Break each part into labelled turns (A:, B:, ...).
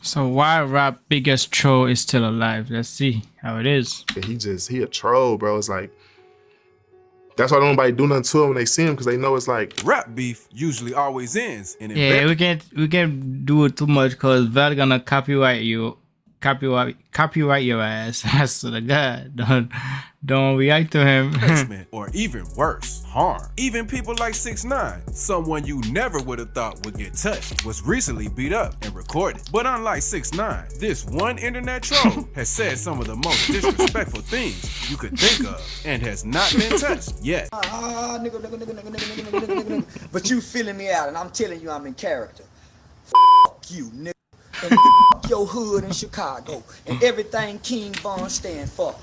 A: So why rap biggest troll is still alive? Let's see how it is.
B: He a troll, bro. It's like, that's why nobody do nothing to him when they see him, because they know it's like
C: rap beef usually always ends in
A: yeah, we can't do it too much because Val gonna copyright your ass. I swear to God, don't react to him.
C: or even worse, harm. Even people like 6ix9ine, someone you never would have thought would get touched, was recently beat up and recorded. But unlike 6ix9ine, this one internet troll has said some of the most disrespectful things you could think of and has not been touched yet.
D: Nigga. But you feeling me out, and I'm telling you I'm in character. You, nigga. And your hood in Chicago and everything King Von stand for.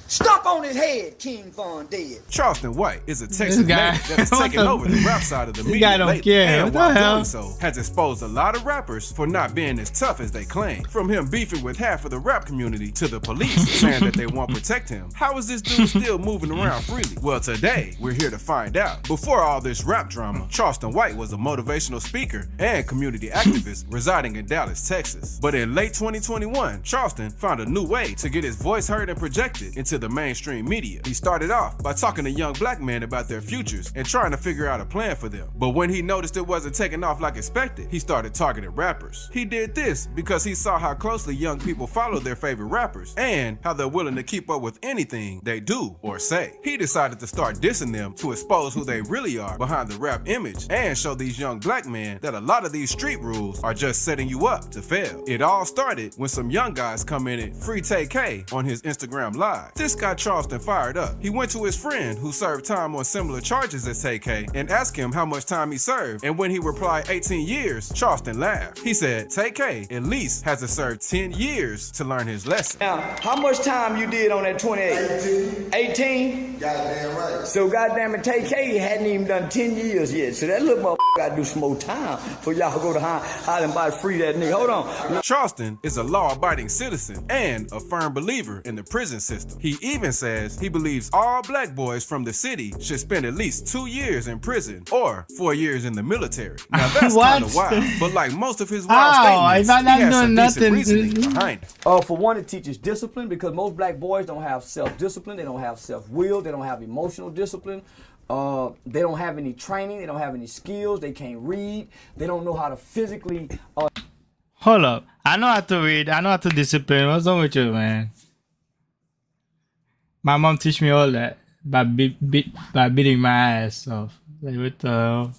D: Stomp on his head, King Von dead.
C: Charleston White is a Texas native that has taken over the rap side of the media
A: guy don't
C: lately,
A: care.
C: and
A: What the
C: while
A: hell?
C: doing so, has exposed a lot of rappers for not being as tough as they claim. From him beefing with half of the rap community to the police saying that they won't protect him. How is this dude still moving around freely? Well, today, we're here to find out. Before all this rap drama, Charleston White was a motivational speaker and community activist residing in Dallas, Texas. But in late 2021, Charleston found a new way to get his voice heard and projected into the mainstream media. He started off by talking to young black men about their futures and trying to figure out a plan for them. But when he noticed it wasn't taking off like expected, he started targeting rappers. He did this because he saw how closely young people follow their favorite rappers and how they're willing to keep up with anything they do or say. He decided to start dissing them to expose who they really are behind the rap image and show these young black men that a lot of these street rules are just setting you up to fail. It all started when some young guys commented "Free TK" on his Instagram live. This got Charleston fired up. He went to his friend who served time on similar charges as TK and asked him how much time he served, and when he replied 18 years, Charleston laughed. He said TK at least has to serve 10 years to learn his lesson.
D: Now, how much time you did on that 28? 18?
E: Goddamn right.
D: So goddamn it, TK hadn't even done 10 years yet. So that little motherfucker gotta do some more time for y'all to go to Highland Body free that nigga. Hold on.
C: Charleston is a law-abiding citizen and a firm believer in the prison system. He even says he believes all black boys from the city should spend at least 2 years in prison or 4 years in the military. Now that's kind of wild, but like most of his wild statements, he has some decent reasoning behind it.
D: For one, it teaches discipline because most black boys don't have self-discipline. They don't have self-will. They don't have emotional discipline. They don't have any training. They don't have any skills. They can't read. They don't know how to physically...
A: Hold up. I know how to read. I know how to discipline. What's wrong with you, man? My mom teach me all that by beating my ass off. Like, what the hell?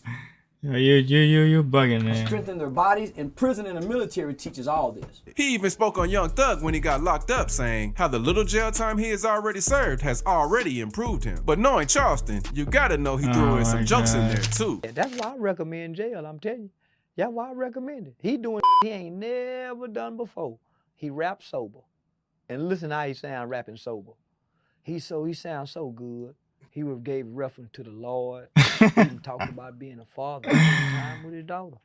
A: You bugging, man.
D: strengthen their bodies, and prison and the military teaches all this.
C: He even spoke on Young Thug when he got locked up, saying how the little jail time he has already served has already improved him. But knowing Charleston, you gotta know he threw in some jokes in there too.
F: Yeah, that's why I recommend jail, I'm telling you. That's why I recommend it. He doing he ain't never done before. He raps sober. And listen how he sound rapping sober. He sounds so good. He gave reference to the Lord. He even talked about being a father, time with his daughter.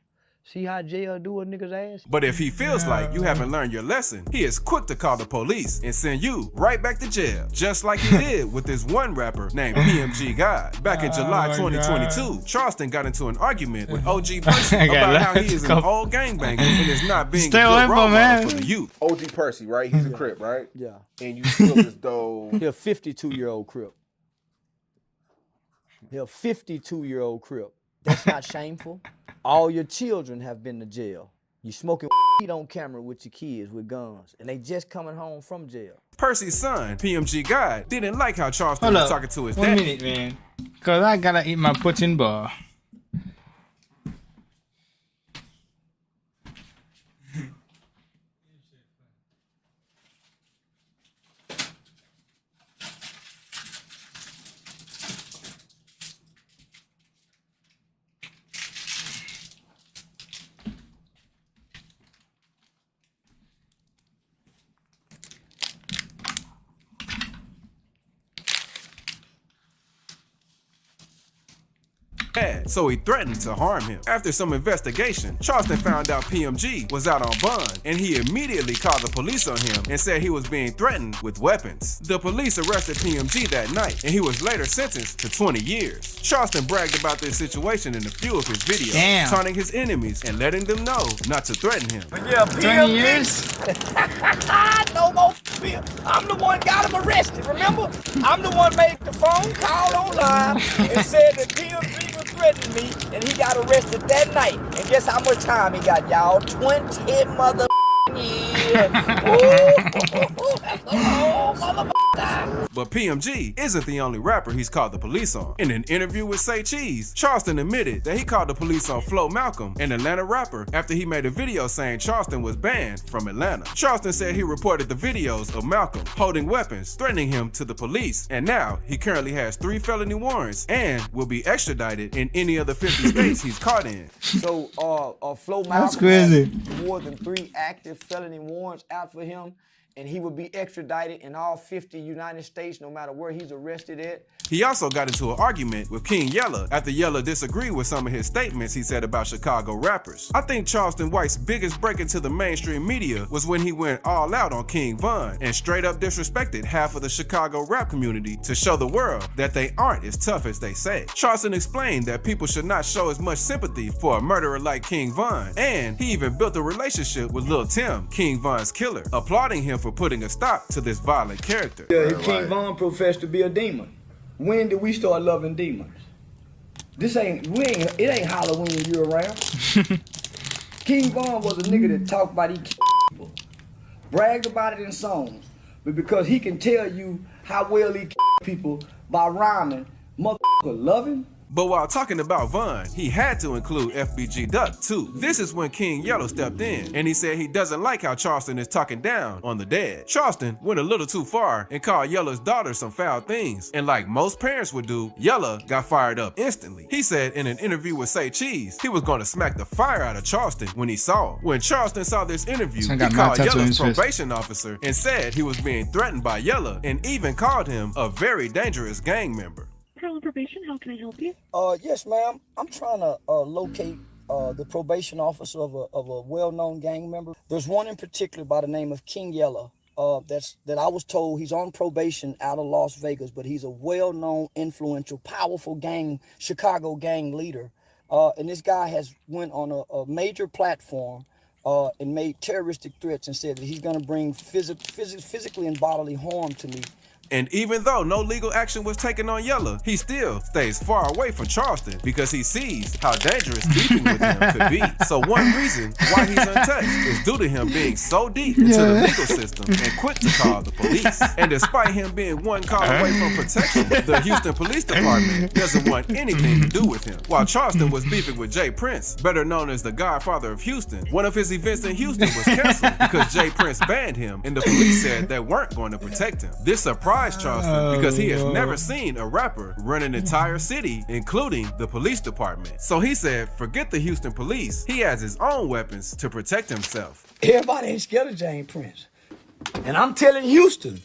F: See how jail do a nigga's ass?
C: But if he feels like you haven't learned your lesson, he is quick to call the police and send you right back to jail, just like he did with this one rapper named PMG God. Back in July 2022, Charleston got into an argument with OG Percy about how he is an old gangbanger and is not being a good role model for the youth.
E: OG Percy, right? He's a Crip, right?
D: Yeah.
E: And you feel as though...
D: He a 52-year-old Crip. He a 52-year-old Crip. That's not shameful. All your children have been to jail. You smoking weed on camera with your kids with guns, and they just coming home from jail.
C: Percy's son, PMG God, didn't like how Charleston was talking to his dad.
A: 1 minute, man. Cause I gotta eat my protein bar.
C: had, so he threatened to harm him. After some investigation, Charleston found out PMG was out on bond, and he immediately called the police on him and said he was being threatened with weapons. The police arrested PMG that night, and he was later sentenced to 20 years. Charleston bragged about this situation in a few of his videos, taunting his enemies and letting them know not to threaten him.
F: Yeah,
A: 20 years?
F: No more film. I'm the one got him arrested, remember? I'm the one made the phone call online and said that PMG was threatening me, and he got arrested that night. And guess how much time he got, y'all? 20 mother years.
C: But PMG isn't the only rapper he's called the police on. In an interview with Say Cheese, Charleston admitted that he called the police on Flo Malcolm, an Atlanta rapper, after he made a video saying Charleston was banned from Atlanta. Charleston said he reported the videos of Malcolm holding weapons, threatening him to the police, and now he currently has 3 felony warrants and will be extradited in any of the 50 states he's caught in.
F: So, Flo Malcolm
A: That's crazy.
F: has more than 3 active felony warrants out for him, and he would be extradited in all 50 United States, no matter where he's arrested at.
C: He also got into an argument with King Yella after Yella disagreed with some of his statements he said about Chicago rappers. I think Charleston White's biggest break into the mainstream media was when he went all out on King Von and straight up disrespected half of the Chicago rap community to show the world that they aren't as tough as they say. Charleston explained that people should not show as much sympathy for a murderer like King Von, and he even built a relationship with Lil Tim, King Von's killer, applauding him for putting a stop to this violent character.
D: King Von professed to be a demon. When did we start loving demons? It ain't Halloween year round. King Von was a nigga that talked about these people, bragged about it in songs, but because he can tell you how well he people by rhyming, motherfucker love him.
C: But while talking about Von, he had to include FBG Duck too. This is when King Yellow stepped in, and he said he doesn't like how Charleston is talking down on the dead. Charleston went a little too far and called Yellow's daughter some foul things, and like most parents would do, Yellow got fired up instantly. He said in an interview with Say Cheese, he was going to smack the fire out of Charleston when he saw him. When Charleston saw this interview, he called Yellow's probation officer and said he was being threatened by Yellow, and even called him a very dangerous gang member.
G: On probation, how can I help you?
D: Yes, ma'am. I'm trying to locate the probation officer of a well-known gang member. There's one in particular by the name of King Yella. That I was told he's on probation out of Las Vegas, but he's a well-known, influential, powerful Chicago gang leader. And this guy has went on a major platform and made terroristic threats and said that he's going to bring physically and bodily harm to me.
C: And even though no legal action was taken on Yella, he still stays far away from Charleston because he sees how dangerous beefing with him could be. So one reason why he's untouched is due to him being so deep into the legal system and quick to call the police. And despite him being one call away from protection, the Houston Police Department doesn't want anything to do with him. While Charleston was beefing with Jay Prince, better known as the Godfather of Houston, one of his events in Houston was canceled because Jay Prince banned him, and the police said they weren't going to protect him. This surprised Charleston because he has never seen a rapper run an entire city, including the police department. So he said, forget the Houston police, he has his own weapons to protect himself.
D: Everybody ain't scared of Jane Prince. And I'm telling Houston,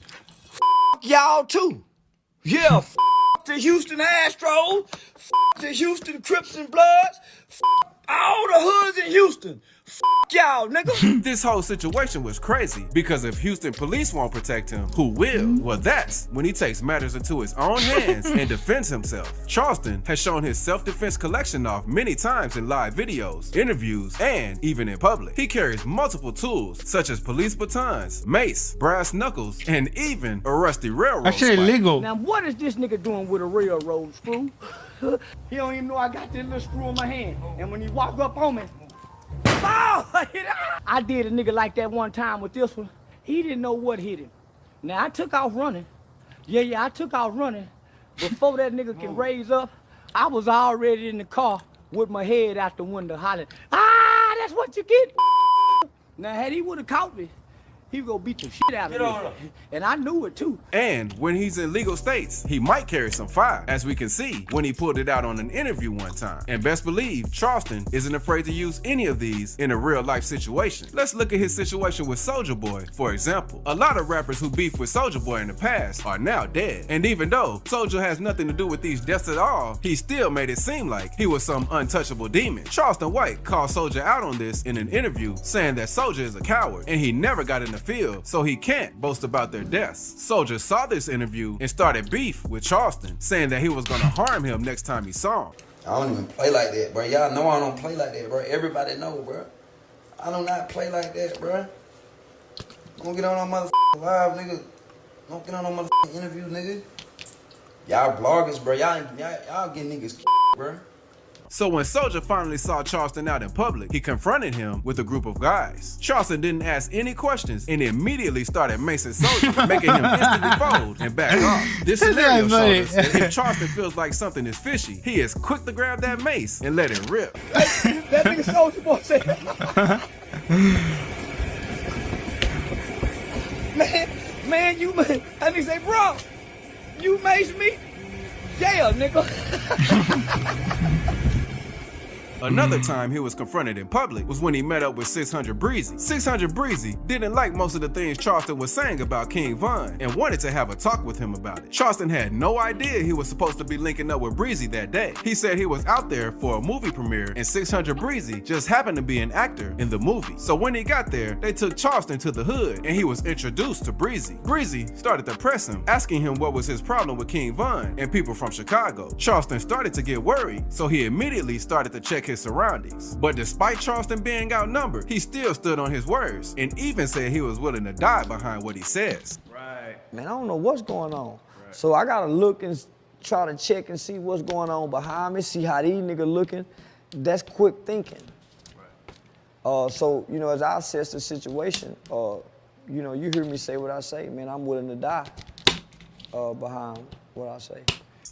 D: y'all too. Yeah, the Houston Astros, the Houston Crips and Bloods, all the hoods in Houston. Y'all, nigga.
C: This whole situation was crazy because if Houston police won't protect him, who will? Well, that's when he takes matters into his own hands and defends himself. Charleston has shown his self-defense collection off many times in live videos, interviews, and even in public. He carries multiple tools such as police batons, mace, brass knuckles, and even a rusty railroad
A: Actually
C: spike.
A: legal.
D: Now, what is this nigga doing with a railroad screw? He don't even know I got this little screw in my hand. And when he walk up on me, I did a nigga like that one time with this one. He didn't know what hit him. Now, I took off running. I took off running. Before that nigga can raise up, I was already in the car with my head out the window hollering, that's what you get. Now, had he would have caught me,
F: he was gonna beat the shit out of me. And I knew it too.
C: And when he's in legal states, he might carry some fire, as we can see when he pulled it out on an interview one time. And best believe, Charleston isn't afraid to use any of these in a real life situation. Let's look at his situation with Soulja Boy, for example. A lot of rappers who beefed with Soulja Boy in the past are now dead. And even though Soulja has nothing to do with these deaths at all, he still made it seem like he was some untouchable demon. Charleston White called Soulja out on this in an interview, saying that Soulja is a coward and he never got in the field, so he can't boast about their deaths. Soulja saw this interview and started beef with Charleston, saying that he was gonna harm him next time he saw him.
H: I don't even play like that, bro. Y'all know I don't play like that, bro. Everybody know, bro. I do not play like that, bro. Don't get on no motherfucking live, nigga. Don't get on no motherfucking interview, nigga. Y'all bloggers, bro. Y'all get niggas, bro.
C: So when Soulja finally saw Charleston out in public, he confronted him with a group of guys. Charleston didn't ask any questions and immediately started macing Soulja, making him instantly fold and back off. This scenario showed us that if Charleston feels like something is fishy, he is quick to grab that mace and let it rip.
F: That nigga Soulja Boy said, that nigga say, bro, you maced me? Yeah, nigga.
C: Another time he was confronted in public was when he met up with 600 Breezy. 600 Breezy didn't like most of the things Charleston was saying about King Von and wanted to have a talk with him about it. Charleston had no idea he was supposed to be linking up with Breezy that day. He said he was out there for a movie premiere and 600 Breezy just happened to be an actor in the movie. So when he got there, they took Charleston to the hood and he was introduced to Breezy. Breezy started to press him, asking him what was his problem with King Von and people from Chicago. Charleston started to get worried, so he immediately started to check his surroundings. But despite Charleston being outnumbered, he still stood on his words and even said he was willing to die behind what he says.
F: Right. Man, I don't know what's going on. Right. So I gotta look and try to check and see what's going on behind me, see how these niggas looking. That's quick thinking. Right. So, you know, as I assess the situation, you know, you hear me say what I say, man, I'm willing to die behind what I say.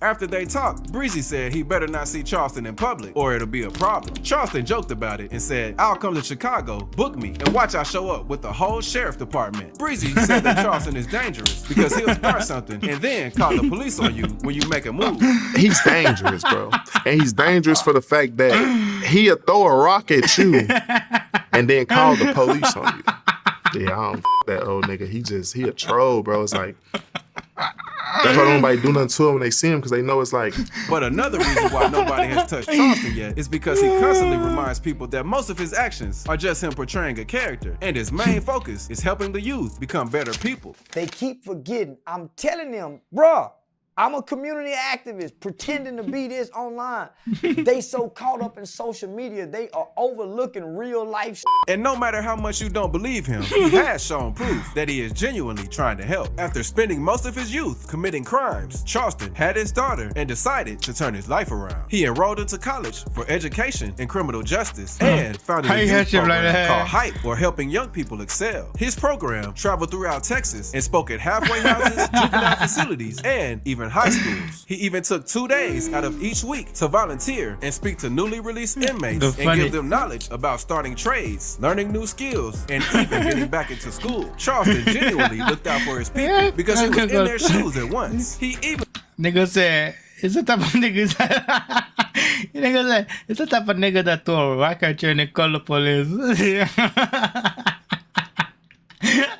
C: After they talked, Breezy said he better not see Charleston in public or it'll be a problem. Charleston joked about it and said, I'll come to Chicago, book me, and watch I show up with the whole sheriff department. Breezy said that Charleston is dangerous because he'll start something and then call the police on you when you make a move.
B: He's dangerous, bro. And he's dangerous for the fact that he'll throw a rock at you and then call the police on you. Yeah, I don't that old nigga. He a troll, bro. It's like, that's why nobody do nothing to him when they see him, because they know it's like.
C: But another reason why nobody has touched Charleston yet is because he constantly reminds people that most of his actions are just him portraying a character, and his main focus is helping the youth become better people.
F: They keep forgetting. I'm telling them, bruh, I'm a community activist pretending to be this online. They so caught up in social media, they are overlooking real life shit.
C: And no matter how much you don't believe him, he has shown proof that he is genuinely trying to help. After spending most of his youth committing crimes, Charleston had his daughter and decided to turn his life around. He enrolled into college for education and criminal justice and founded a youth program called HYPE, or Helping Young People Excel. His program traveled throughout Texas and spoke at halfway houses, juvenile facilities, and even high schools. He even took 2 days out of each week to volunteer and speak to newly released inmates and give them knowledge about starting trades, learning new skills, and even getting back into school. Charleston genuinely looked out for his people because he was in their shoes at once. He even
A: Nigga said, it's the type of niggas nigga said, it's the type of nigga that throw a rock at you and they call the police.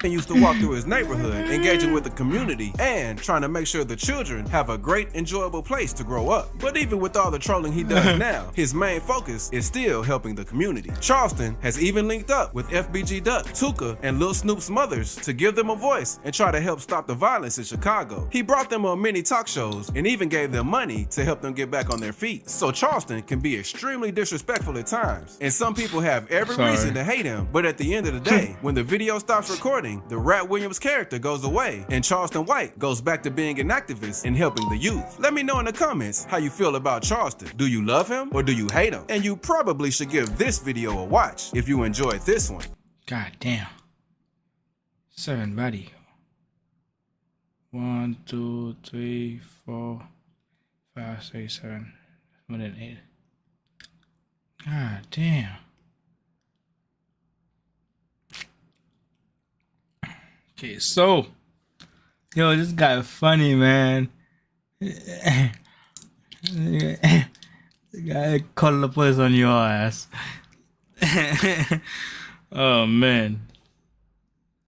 C: and used to walk through his neighborhood, engaging with the community and trying to make sure the children have a great, enjoyable place to grow up. But even with all the trolling he does now, his main focus is still helping the community. Charleston has even linked up with FBG Duck, Tuka, and Lil Snoop's mothers to give them a voice and try to help stop the violence in Chicago. He brought them on many talk shows and even gave them money to help them get back on their feet. So Charleston can be extremely disrespectful at times, and some people have every reason to hate him, but at the end of the day, when the video stops recording, the Rat Williams character goes away and Charleston White goes back to being an activist and helping the youth. Let me know in the comments how you feel about Charleston. Do you love him or do you hate him? And you probably should give this video a watch if you enjoyed this one.
A: God damn. 7 buddy. 1, 2, 3, 4, 5, 6, 7. More than 8. God damn. Okay, so yo, this guy funny, man. The guy called the police on your ass. Oh man.